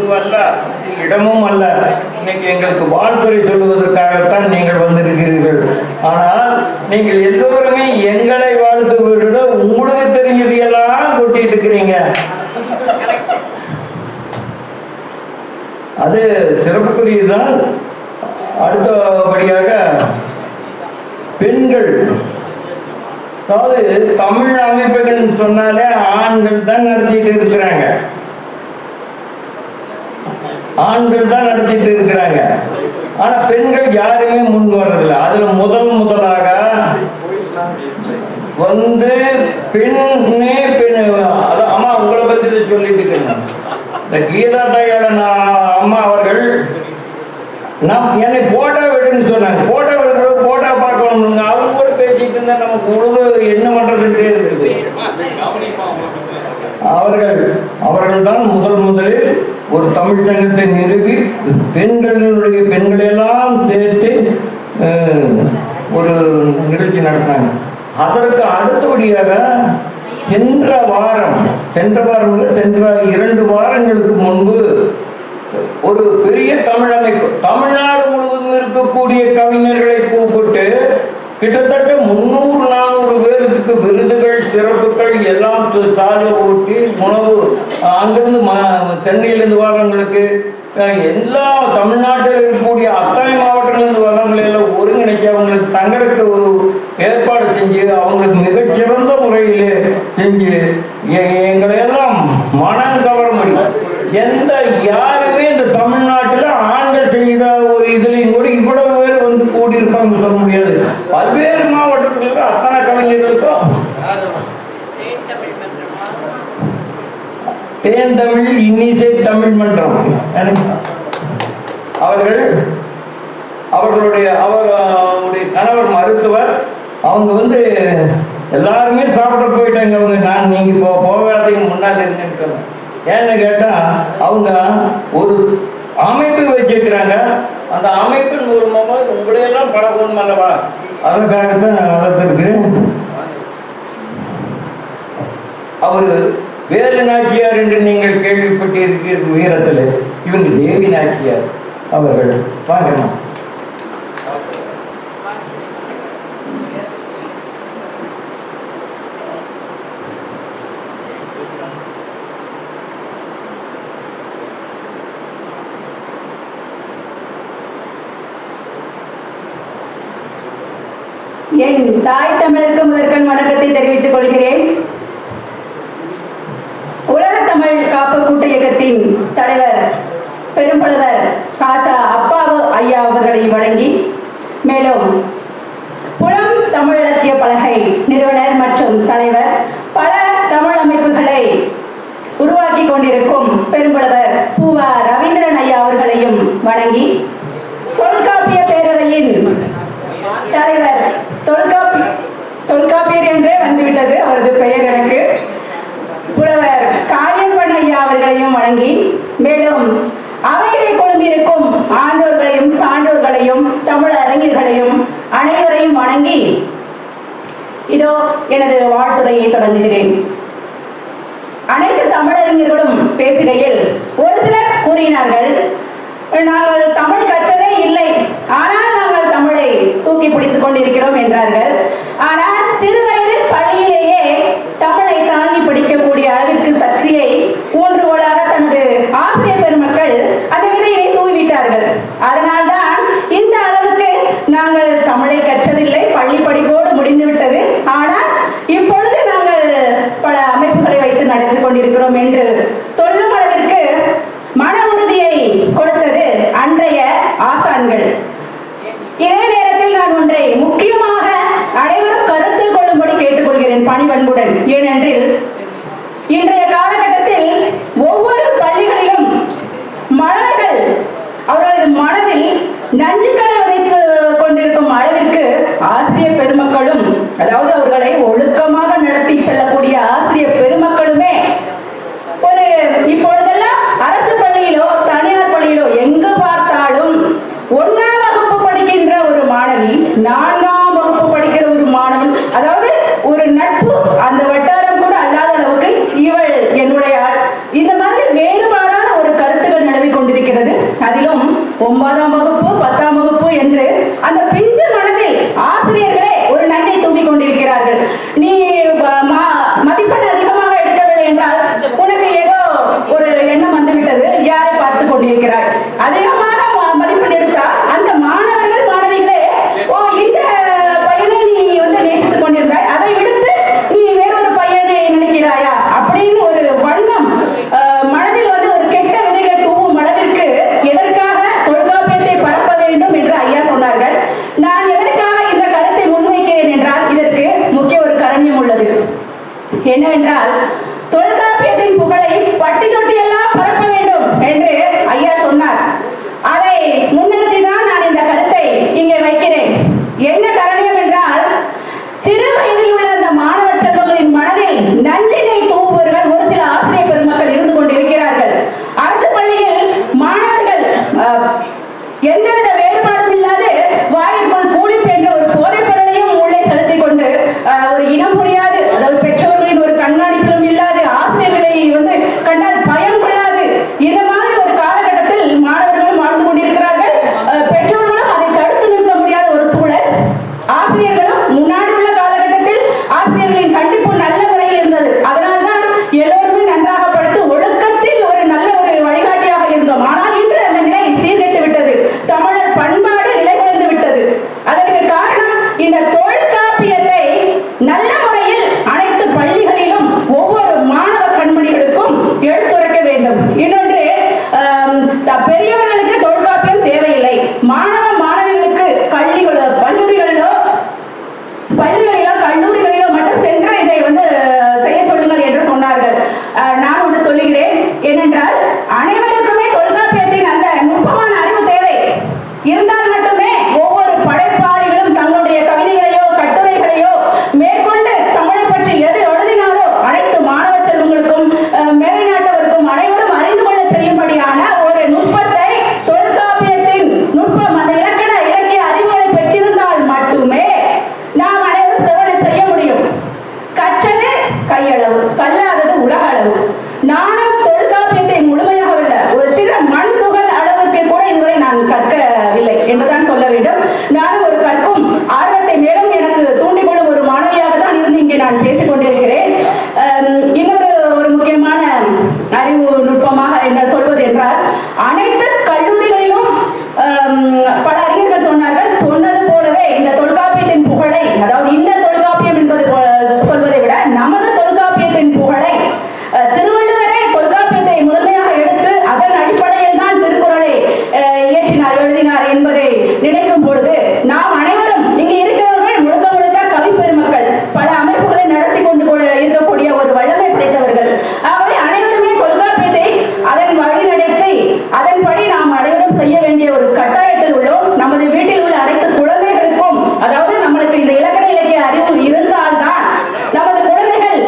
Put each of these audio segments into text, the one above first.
இதுவல்ல, இடமும் அல்ல. இன்னைக்கு எங்களுக்கு வாழ்த்துறை சொல்லுவதற்காகத்தான் நீங்கள் வந்திருக்கிறீர்கள். ஆனால் நீங்கள் எல்லோருமே எங்களை வாழ்த்துவதை உங்களுக்கு தெரிஞ்சது எல்லாம் கொட்டிட்டு இருக்கிறீங்க. அது சிறப்புக்குரியதுதான். அடுத்தபடியாக பெண்கள், அதாவது தமிழ் அமைப்புகள் சொன்னாலே ஆண்கள் தான் நடத்திட்டு இருக்கிறாங்க. ஆனா பெண்கள் யாருமே முன் வர்றதில்லை. அதுல முதலாக வந்து பெண்ணே பெண். அம்மா உங்களை பத்தி சொல்லிட்டு இருக்கேன். இந்த கீதா டையாளன் அம்மா அவர்கள் என்னை போட்டோ விடுன்னு சொன்னாங்க. போட்டோ விடுறது, போட்டோ பார்க்கணும். அவங்க கூட பேசிட்டு இருந்தா நமக்கு உழுது என்ன பண்றதுக்கு இருக்குது. அவர்கள் தான் முதலில் ஒரு தமிழ் சங்கத்தை நிறுவி பெண்களெல்லாம் சேர்த்து ஒரு நிகழ்ச்சி நடத்தினாங்க. அதற்கு அடுத்தபடியாக சென்ற 2 வாரங்களுக்கு முன்பு ஒரு பெரிய தமிழ் அமைப்பு, தமிழ்நாடு முழுவதும் இருக்கக்கூடிய கவிஞர்களை கூப்பிட்டு கிட்டத்தட்ட 300-400 பேருக்கு விருதுகள், சிறப்புகள் எல்லாம் சாலை ஓட்டி உணவு அங்கிருந்து சென்னையிலிருந்து வரவங்களுக்கு, எல்லா தமிழ்நாட்டில் இருக்கக்கூடிய அத்தனை மாவட்டங்களிலிருந்து வரவங்களை எல்லாம் ஒருங்கிணைச்சு அவங்களுக்கு தங்களுக்கு ஒரு ஏற்பாடு செஞ்சு அவங்களுக்கு மிகச்சிறந்த முறையிலே செஞ்சு எங்களையெல்லாம் மனம் கவர முடியும். யாருமே இந்த தமிழ்நாட்டில் ஆண்கள் செய்த ஒரு இதுலையும் கூட இவ்வளவு பேர் வந்து கூடியிருப்பாங்க சொல்ல முடியாது. பல்வேறு மாவட்டத்தில் அத்தனை கவிஞர்களுக்கும் தேன் தமிழ் இன்னிசை தமிழ் மன்றம் அவர்களுடைய கணவர் மருத்துவர். அவங்க வந்து எல்லாருமே சாப்பிட போயிட்டாங்க. அவங்க நீங்க போகாதீங்க முன்னாடி இருந்தேன்னு சொன்னேன். ஏன்னு கேட்டா அவங்க ஒரு அமைப்பு வச்சிருக்கிறாங்க. அந்த அமைப்பின் மூலமாக உங்களையெல்லாம் பழகணும் அல்லவா, அதற்காகத்தான் நான் வளர்த்திருக்கிறேன். அவர் வேலு நாச்சியார் என்று நீங்கள் கேள்விப்பட்டிருக்கிற உயரத்தில் இவங்க தேவி நாச்சியார் அவர்கள். வாங்கணும். என் தாய் தமிழுக்கு முதற்கண் வணக்கத்தை தெரிவித்துக் கொள்கிறேன். உலக தமிழ் காப்பு கூட்ட இயக்கத்தின் தலைவர் பெரும்புலவர் காசா அப்பாவு ஐயா அவர்களை வழங்கி, மேலும் புலம் தமிழ் இலக்கிய பலகை நிறுவனர் மற்றும் தலைவர், பல தமிழ் அமைப்புகளை உருவாக்கி கொண்டிருக்கும் பெரும்புலவர் பூவா ரவீந்திரன் ஐயா அவர்களையும் வணங்கி, தொல்காப்பிய பேரவையின் தலைவர், தொல்காப்பியர் என்றே வந்துவிட்டது அவரது பெயர் எனக்கு, புலவர் காளியப்பன் ஐயா அவர்களையும் வணங்கி, மேலும் அவையிலே கொண்டிருக்கும் ஆண்டோர்களையும் சான்றோர்களையும் தமிழ் அறிஞர்களையும் அனைவரையும் வணங்கி இதோ எனது வாழ்த்துரையை தொடங்குகிறேன். அனைத்து தமிழறிஞர்களும் பேசுகையில் ஒரு சிலர் கூறினார்கள், நாங்கள் தமிழ் கற்றதே இல்லை, ஆனால் நாங்கள் தமிழை தூக்கி பிடித்துக் கொண்டிருக்கிறோம் என்றார்கள். ஆனால் சிறு வயதில் பள்ளியிலேயே தமிழை தாங்கி பிடிக்கக்கூடிய அளவிற்கு சக்தியை ஊன்றுகோலாக தனது ஆசிரியர் பெருமக்கள் அந்த விதையை தூவிவிட்டார்கள். அதனால்தான் இந்த அளவுக்கு நாங்கள் தமிழை கற்றதில்லை, பள்ளி படிப்போடு முடிந்துவிட்டது, ஆனால் இப்பொழுது நாங்கள் பல அமைப்புகளை வைத்து நடந்து கொண்டிருக்கிறோம் என்று சொல்லும் அளவிற்கு மன உறுதியை கொடுத்தது அன்றைய ஆசான்கள். இதே நேரத்தில் நான் ஒன்றை முக்கியமாக அனைவரும் கருத்தில் கொள்ளும்படி கேட்டுக் 9ஆம் வகுப்பு 10ஆம் வகுப்பு என்று அந்த பிஞ்சு மனதில் ஆசிரியர்களே ஒரு நஞ்சை தூக்கி கொண்டிருக்கிறார்கள். நீ மதிப்பெண் அதிகமாக எடுக்கவில்லை என்றால் உனக்கு ஏதோ ஒரு எண்ணம் வந்துவிட்டது, யாரை பார்த்து கொண்டிருக்கிறார். அதிகமாக மதிப்பெண் எடுத்தா அந்த மாணவர்கள் மாணவிகளே, ஓ இந்த பையனை நீ நேசித்துக் கொண்டிருந்தாய், அதை விடுத்து நீ வேறொரு பையனை நினைக்கிறாயா அப்படின்னு ஒரு வண்ணம் மனதில் ஒரு கெட்ட விதைகளை தூவும் அளவிற்கு எதற்காக தொல்காப்பியத்தை பரப்ப வேண்டும் என்று ஐயா சொன்னார்கள். நான் எதற்காக இந்த கருத்தை முன்வைக்கிறேன் என்றால் இதற்கு முக்கிய ஒரு காரணம் உள்ளது. என்னவென்றால் தொல்காப்பியத்தின் புகழை பட்டி தொட்டி எல்லாம் பரப்ப வேண்டும் என்று ஐயா சொன்னார். அதை முன்னிறுத்திதான் நான் இந்த கருத்தை இங்கே வைக்கிறேன். என்ன காரணம் என்றால் சிறு வயதில் உள்ள அந்த மாணவ செல்வங்களின் மனதில் நஞ்சினை தூவுபவர்கள் ஒரு சில ஆசிரியர் பெருமக்கள் இருந்து கொண்டிருக்கிறார்கள். அரசு பள்ளியில் மாணவர்கள் எந்தவித வேறுபாடும் இல்லாது வாயிற்குள் பூலிப்பு என்ற ஒரு போதைப் பொருளையும் உள்ளே செலுத்திக் கொண்டு ஒரு இனம் புரியாது, அதாவது பெற்றோர்களின் ஒரு கண்காணிப்பிலும் இல்லாது, ஆசிரியர்களை கண்டால் பயம் கொள்ளாது, இந்த மாதிரி ஒரு காலகட்டத்தில் மாணவர்களும் வாழ்ந்து கொண்டிருக்கிறார்கள். பெற்றோர்களும் அதை தடுத்து நிறுத்த முடியாத ஒரு சூழல். ஆசிரியர்களும் முன்னாடி உள்ள காலகட்டத்தில் ஆசிரியர்களின் கண்டிப்பு நல்ல முறையில் இருந்தது. அதனால்தான் எல்லோருமே நன்றாக படித்து ஒழுக்கத்தில் ஒரு நல்ல ஒரு வழிகாட்டியாக இருந்தோம். ஆனால் இன்று அந்த நிலை சீர்கெட்டு விட்டது. தமிழர் பண்பாடு நிலைகுலைந்து விட்டது. அதற்கு காரணம் இந்த தொல்காப்பியத்தை நல்ல முறையில் அனைத்து பள்ளிகளிலும் ஒவ்வொரு மாணவ கண்மணிகளுக்கும் எடுத்துரைக்க வேண்டும். இன்னொன்று, பெரியவர்களுக்கு தொல்காப்பியம் தேவையில்லை. மாணவ மாணவிகளுக்கு பள்ளிகளிலோ கல்லூரிகளிலோ மட்டும் சென்று இதை செய்ய சொல்லுங்கள் என்று சொன்னார்கள். நான் ஒன்று சொல்லுகிறேன். ஏனென்றால் அனைவருக்குமே தொல்காப்பியத்தின் அந்த நுட்பமான அறிவு தேவை. இருந்தால் மட்டுமே ஒவ்வொரு படைப்பாளிகளும் தங்களுடைய கவிதைகளையோ கட்டுரைகளையோ மேற்கொண்டு தமிழை பற்றி எது எழுதினாலோ அனைத்து மாணவ செல்வங்களுக்கும் மேலைநாட்டவருக்கும் அனைவரும் அறிந்து கொள்ள செய்யும்படியான ஒரு நுட்பத்தை தொல்காப்பியத்தின் நுட்பம் அந்த இலக்கண இலக்கிய அறிவுகளை பெற்றிருந்தால் மட்டுமே நாம் அனைவரும் செவனை செய்ய முடியும். கற்றது கையளவு, கல்லாதது உலக அளவு. நானும் தொல்காப்பியத்தை முழுமையாக உள்ள ஒரு சில மண் துகள் அளவுக்கு கூட இதுவரை நான் கற்கவில்லை என்றுதான் சொல்ல வேண்டும். நானும் ஒரு கற்கும் ஆர்வத்தை மேலும் எனக்கு தூண்டிக்கொள்ளும் ஒரு மாணவியாக தான் இருந்து இங்கே நான் பேசிக் கொண்டிருக்கிறேன். இன்னொரு ஒரு முக்கியமான அறிவு நுட்பமாக என்ன சொல்வது என்றால், அனைத்து கல்லூரிகளிலும் பல அறிஞர்கள் சொன்னார்கள். சொன்னது போலவே இந்த தொல்காப்பியத்தின் புகழை, அதாவது இந்த தொல்காப்பியம் என்பது சொல்வதை விட நமது தொல்காப்பியத்தின் புகழை திருவள்ளுவரே தொல்காப்பியத்தை முதன்மையாக எடுத்து அதன் அடிப்படையில் தான் திருக்குறளை இயற்றினார், எழுதினார் என்பதை நினைக்கும் பொழுது நாம் அனைவரும் இங்கே இருக்கிறவர்கள் முழுக்க முழுக்க கவி பெருமக்கள், பல அமைப்புகளை நடத்தி கொண்டு இருக்கக்கூடிய ஒரு வல்லமை படைத்தவர்கள். ஆகவே அனைவருமே தொல்காப்பியத்தை அதன் வழி நடத்தி அதன்படி நாம் அனைவரும் செய்ய வேண்டிய ஒரு கட்டாயத்தில் உள்ளோம். நமது வீட்டில் உள்ள அனைத்து குழந்தைகளுக்கும், அதாவது நம்மளுக்கு இந்த இலக்கண இலக்கிய அறிவு இருந்தால்தான் நமது குழந்தைகள்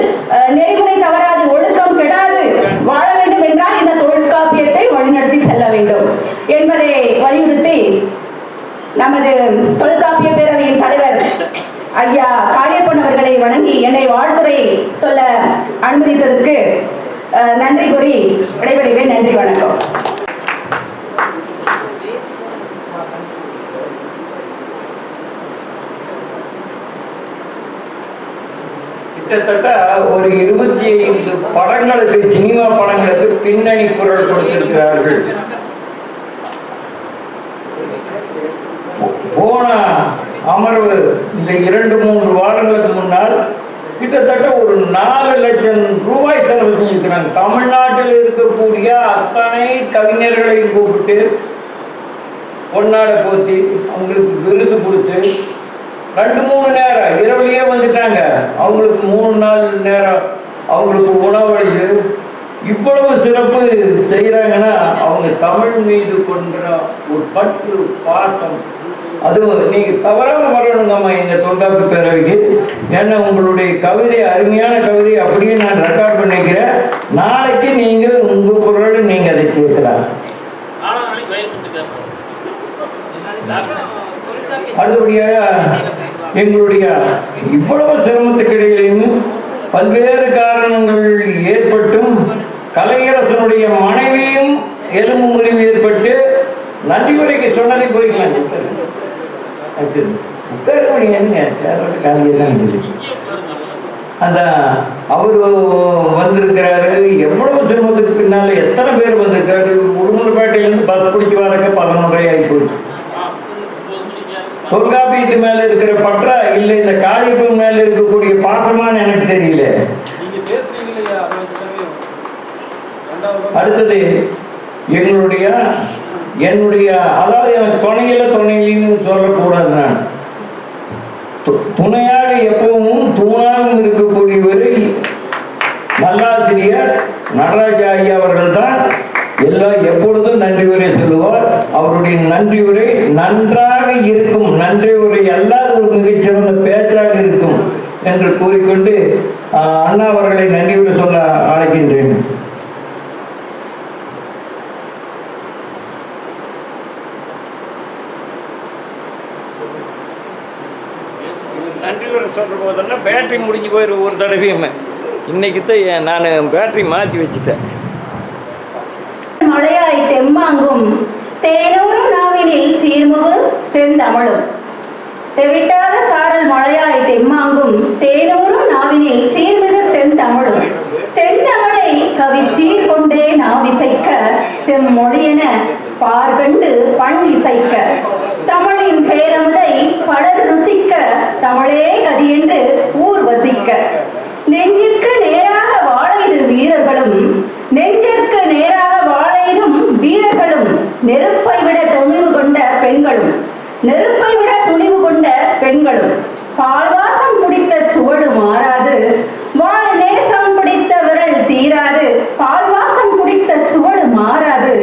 நெறிமுறை தவறாது, ஒழுக்கம் கெடாது வாழ வேண்டும் என்றால் இந்த தொல்காப்பியத்தை வழிநடத்தி செல்ல வேண்டும் என்பதை வலியுறுத்தி நமது தொல்காப்பிய பேரவையின் தலைவர் ஐயா காளியப்பன் அவர்களை வணங்கி என்னை வாழ்த்துரை சொல்ல அனுமதித்ததற்கு நன்றி கூறி விடைபெறுகிறேன். நன்றி, வணக்கம். கிட்டத்தட்ட ஒரு 25 படங்களுக்கு, சினிமா படங்களுக்கு பின்னணி குரல் கொடுத்திருக்கிறார்கள். போன அமர்வு இந்த 2-3 வாரங்களுக்கு முன்னால் கிட்டத்தட்ட ஒரு 4 லட்சம் ரூபாய் செலவு செஞ்சிருக்கிறாங்க. தமிழ்நாட்டில் இருக்கக்கூடிய அத்தனை கவிஞர்களையும் கூப்பிட்டு பொன்னாடை போத்தி அவங்களுக்கு விருது கொடுத்து 2-3 நேரம் இரவுலயே வந்துட்டாங்க. அவங்களுக்கு 3-4 நேரம் அவங்களுக்கு உணவளித்து இவ்வளவு சிறப்பு செய்யறாங்கன்னா அவங்க தமிழ் மீது கொண்ட ஒரு பற்று, பாசம், அதுவும் நீங்க தவறாம வரணுங்கம்மா இந்த தொல்காப்பிய பேரவைக்கு. ஏன்னா உங்களுடைய கவிதை, அருமையான கவிதை அப்படியே நான் ரெக்கார்ட் பண்ணிக்கிறேன். நாளைக்கு நீங்க உங்க குரல் நீங்க அதை கேட்கலாம். அடுத்தபடியாக எங்களுடைய இவ்வளவு சிரமத்துக்கு இடையிலையும் பல்வேறு காரணங்கள் ஏற்பட்டும் கலையரசனுடைய மனைவியும் எலும்பு முறிவு ஏற்பட்டு நன்றி உரைக்கு சொன்னதை போய்க்கலாம். அதான் அவரு வந்திருக்கிறாரு. எவ்வளவு சிரமத்துக்கு பின்னால எத்தனை பேர் வந்திருக்காரு. உடுமலைப்பேட்டையிலிருந்து பஸ் பிடிச்சி வரக்க 11:30 ஆகி போச்சு. தொல்காப்பியத்து மேல இருக்கிற பற்றா இல்லை இந்த காளிப்பு மேல இருக்கக்கூடிய பாசமானு எனக்கு தெரியல. அடுத்தது என்னுடைய அதாவது எனக்கு துணையிலின்னு சொல்லக்கூடாது. நான் துணையாக எப்பவும் தூணாகவும் இருக்கக்கூடியவர் நல்லாசிரியர் நடராஜ ஐயா அவர்கள் தான். எல்லாம் எப்பொழுதும் நன்றி உரை சொல்லுவார். அவருடைய நன்றி உரை நன்றாக இருக்கும். நன்றி உரை அல்லாத ஒரு மிகச்சிறந்த பேச்சாக இருக்கும் என்று கூறிக்கொண்டு அண்ணா அவர்களை நன்றி உரை சொல்ல அழைக்கின்றேன். நன்றி உரை சொல்ற போதெல்லாம் பேட்டரி முடிஞ்சு போயிரு ஒரு தடவையுமே. இன்னைக்கு தான் நான் பேட்டரி மாற்றி வச்சுட்டேன். மழையாய் தெம்மாங்கும் தேனூரும் நாவினில் சீர்முகு செந்தமிழும். தெவிட்டாத சாரல் மழையாய் தெம்மாங்கும் தேனூரும் நாவினில் சீர்மிகு செந்தமிழும். செந்தமிழை கவி சீர் கொண்டே நாவிசைக்க செம்மொழியென பார்கண்டு பண் இசைக்க. தமிழின் பேரமுதை பலர் ருசிக்க தமிழே கதி என்று ஊர் வசிக்க. நெஞ்சிற்கு நேராக வாழைது வீரர்களும் நெஞ்சிற்கு நேராக வாழைதும் வீரர்களும். நெருப்பை விட துணிவு கொண்ட பெண்களும் நெருப்பை விட துணிவு கொண்ட பெண்களும். பால்வாசம் பிடித்த சுவடு மாறாது வாழ் நேசம் பிடித்த விரல் தீராது. பால்வாசம் பிடித்த சுவடு மாறாது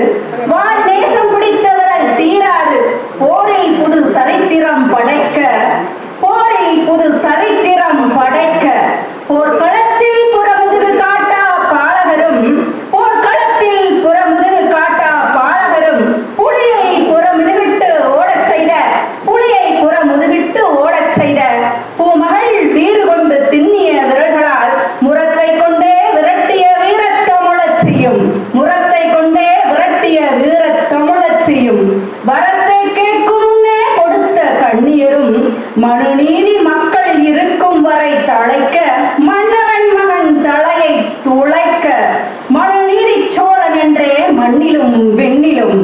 வாழ் நேசம் பிடித்த விரல் தீராது. போரில் புது சரித்திரம் படைக்க போரில் புது சரித்திரம் படைக்க. போர்க்களத்தில் புறமுதுகு காட்டா பாலகரும் போர்க்களத்தில் புறமுதுகு காட்டா பாலகரும். புலியை புறமுதுகிட்டு ஓடச் செய்த புலியை புறமுதுகிட்டு ஓடச் செய்த பூமகள் வீறு கொண்டு திண்ணிய விரல்களால் முரத்தை கொண்டே விரட்டிய வீரத் தமிழச் செய்யும். முரத்தை கொண்டே விரட்டிய வீரத் தமிழச் செய்யும். வரத்தை கேட்கும் முன்னே கொடுத்த கண்ணியரும் மனுநீதி மக்கள் இருக்கும் வரை தழைக்க மன்னவன் மகன் தலையை துளைக்க. மனுநீதி சோழன் என்றே மண்ணிலும் விண்ணிலும்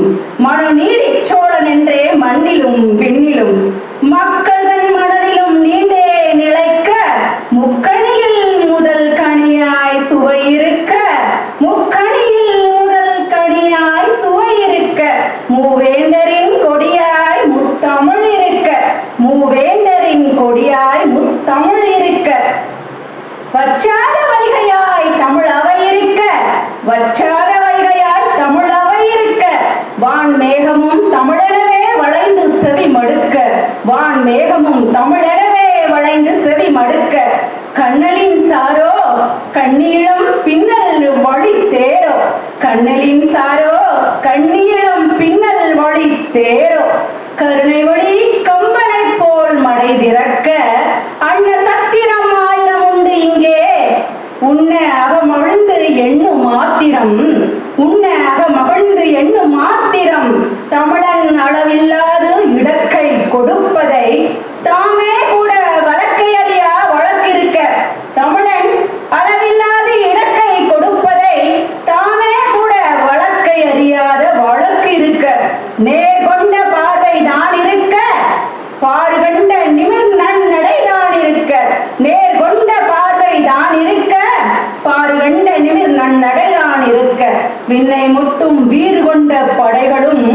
மனுநீதி சோழன் என்றே மண்ணிலும் விண்ணிலும் மக்கள் தன் மனதிலும் நீண்டே நிலைக்க. முக்கணியில் முதல் கனியாய் சுவை இருக்க முக்கணியில் முதல் கனியாய் சுவை இருக்க. மூவேந்தரின் கொடியாய் முத்தமிழ் இருக்க மூவேந்தரின் கொடியாய் முத்தமிழ் இருக்க. வற்றாத வைகையாய் தமிழ் அவை இருக்க வற்றாத வைகையாய் தமிழ் அவை இருக்க. வான் மேகமும் தமிழெனவே வளைந்து செவி மடுக்க வான் மேகமும் தமிழெனவே வளைந்து செவி மடுக்க. கண்ணலின் சாரோ கண்ணீளம் பின்னல் வழி தேரோ கண்ணலின் சாரோ கண்ணீளம் பின்னல் வழி தேரோ. கருணை ஒளி கம்பனை போல் மடை திறக்க அன்ன சத்திரம் ஆயிரம் உண்டு இங்கே. உன்ன அகமகிழ்ந்து எண்ணும் மாத்திரம் உன்ன அகமகிழ்ந்து எண்ணும் மாத்திரம். தமிழன் அளவில்லாது இடக்கை கொடுப்பதை தாமே கூட வழக்கை அறியா வழக்கிருக்க. தமிழன் அளவில்லாது இடக்கை கொடுப்பதை தாமே கூட வழக்கை அறியாத வழக்கு இருக்க. நேர் கொண்ட பார்வை தான் இருக்க பார்கண்ட நிமிர் நன்னடை தான் இருக்க. நேர் கொண்ட பார்வை தான் இருக்க பார்கண்ட நிமிர் நன்னடை தான் இருக்க. விண்ணை முட்டும் வீறு கொண்ட படைகளும்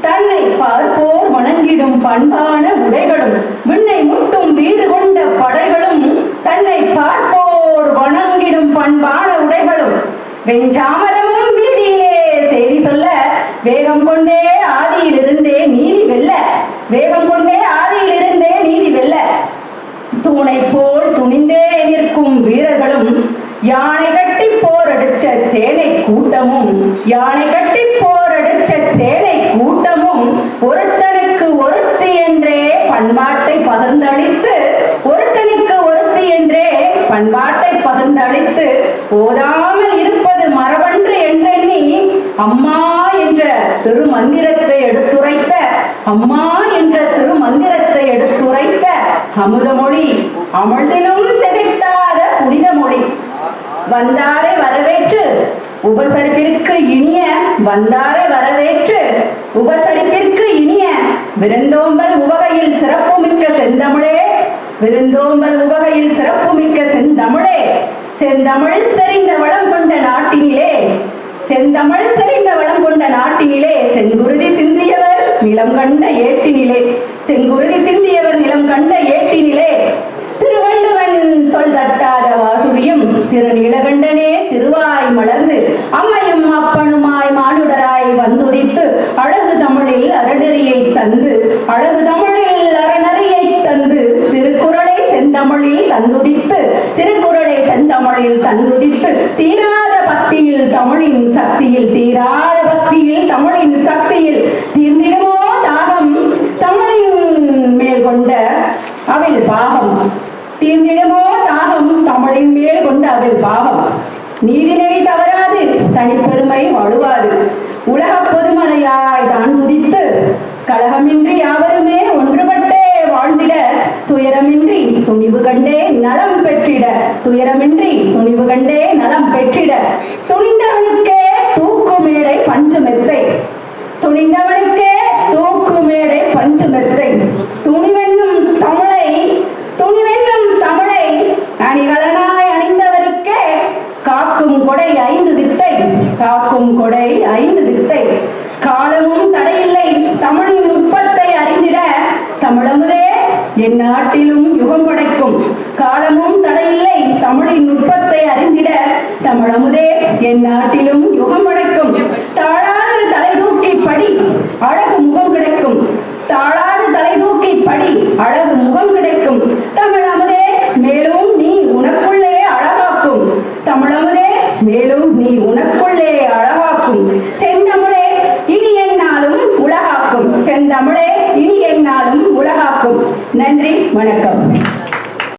தன்னை பார்ப்போர் வணங்கிடும் பண்பான உடைகளும். விண்ணை முட்டும் வீறு கொண்ட படைகளும் தன்னை பார்ப்போர் வணங்கிடும் பண்பான உடைகளும். வெஞ்சாமரமும் வீதியிலே செய்தி சொல்ல வேகம் கொண்டே ஆதியில் இருந்தே நீதி வெல்ல வேகம் கொண்டே ஆதியில் இருந்தே நீதி வெல்ல. தூணை போல் துணிந்தே நிற்கும் வீரர்களும் யானை கட்டி போரடிச்ச சேனை கூட்டமும் யானை கட்டி போரடிச்ச சேனை கூட்டமும். ஒருத்தனுக்கு ஒருத்தி என்றே பண்பாட்டை பகிர்ந்தளித்து ஒருத்தனுக்கு ஒருத்தி என்றே பண்பாட்டை பகிர்ந்தளித்து ஓதாமல் இருப்பது மரபன்று என்றெண்ணி அம்மா என்ற திருமந்திரத்தை எடுத்துரைத்த அம்மா என்ற திருமந்திரத்தை எடுத்துரைத்த அமுதமொழி, அமிழ்திலும் திகட்டாத புனித மொழி. வந்தாரை வரவேற்று உபசரிப்பிற்கு இனிய வந்தாரை வரவேற்று உபசரிப்பிற்கு இனிய விருந்தோம்பல் உவகையில் சிறப்புமிக்க செந்தமிழே, விருந்தோம்பல் உவகையில் சிறப்புமிக்க செந்தமிழே, செந்தமிழ் செறிந்த வளம் கொண்ட நாட்டினிலே, செந்தமிழ் செறிந்த வளம் கொண்ட நாட்டினிலே செங்குருதி சிந்தியவர் நிலம் கண்ட ஏட்டினிலே, செங்குருதி சிந்தியவர் நிலம் கண்ட ஏட்டினிலே திருவள்ளுவன் சொல் தட்டாத வாசுகியும் திருநீலகண்டனே திருவாய் மலர்ந்து அம்மையும் அப்பனுமாய் மானுடராய் வந்துதித்து அழகு தமிழில் அறநெறியை தந்து, அழகு தமிழில் அறநெறியை தந்து திருக்குறளை செந்தமிழில் தந்துதித்து, திருக்குறளை செந்தமிழில் தந்துதித்து தீராத பக்தியில் தமிழின் சக்தியில், தீராத பக்தியில் தமிழின் சக்தியில் தீர்ந்திடுமோ தாகம் தமிழின் மேல் கொண்ட அவில் பாகம், தீர்ந்திடுமோ தாகம் தமிழின் மேல் கொண்ட அவில் பாகம். நீதிநெறி தவறாது தனிப்பெருமை வழுவாது உலக பொதுமறையாய் தான் துதித்து கலகமின்றி யாவருமே ஒன்றுபட்டே வாழ்ந்திட துயரமின்றி துணிவு கண்டே நலம் பெற்றிட, துயரமின்றி துணிவு கண்டே நலம் பெற்றிட துணிந்தவனுக்கே தூக்கு மேடை பஞ்சு மெத்தை, துணிந்தவனுக்கே தூக்கு மேடை பஞ்சு மெத்தை. துணிவென்னும் தமிழை, துணிவென்னும் தமிழை அணிகலனாய் அணிந்தவருக்கே காக்கும் கொடை 5 தித்தை, காக்கும் கொடை 5 தித்தை. காலமும் தடையில்லை தமிழின் நுட்பத்தை அறிந்திட தமிழமுதே என் நாட்டிலும் யுகம் படைக்கும், காலமும் தடையில்லை தமிழின் நுட்பத்தை அறிந்திட தமிழமுதே என் நாட்டிலும் யுகம் படைக்கும். தாழாது தலை தூக்கி படி அழகு முகம் கிடைக்கும், தாழாது தலை தூக்கி படி அழகு முகம் கிடைக்கும். தமிழமுதே மேலும் நீ உனக்குள்ளே அழகாக்கும், தமிழமுதே மேலும் நீ உனக்குள்ளே அழகாக்கும். செந்தமிழே இனி எந்நாளும் உலகாக்கும், செந்தமிழே இனி எந்நாளும் உலகாக்கும். நன்றி, வணக்கம்.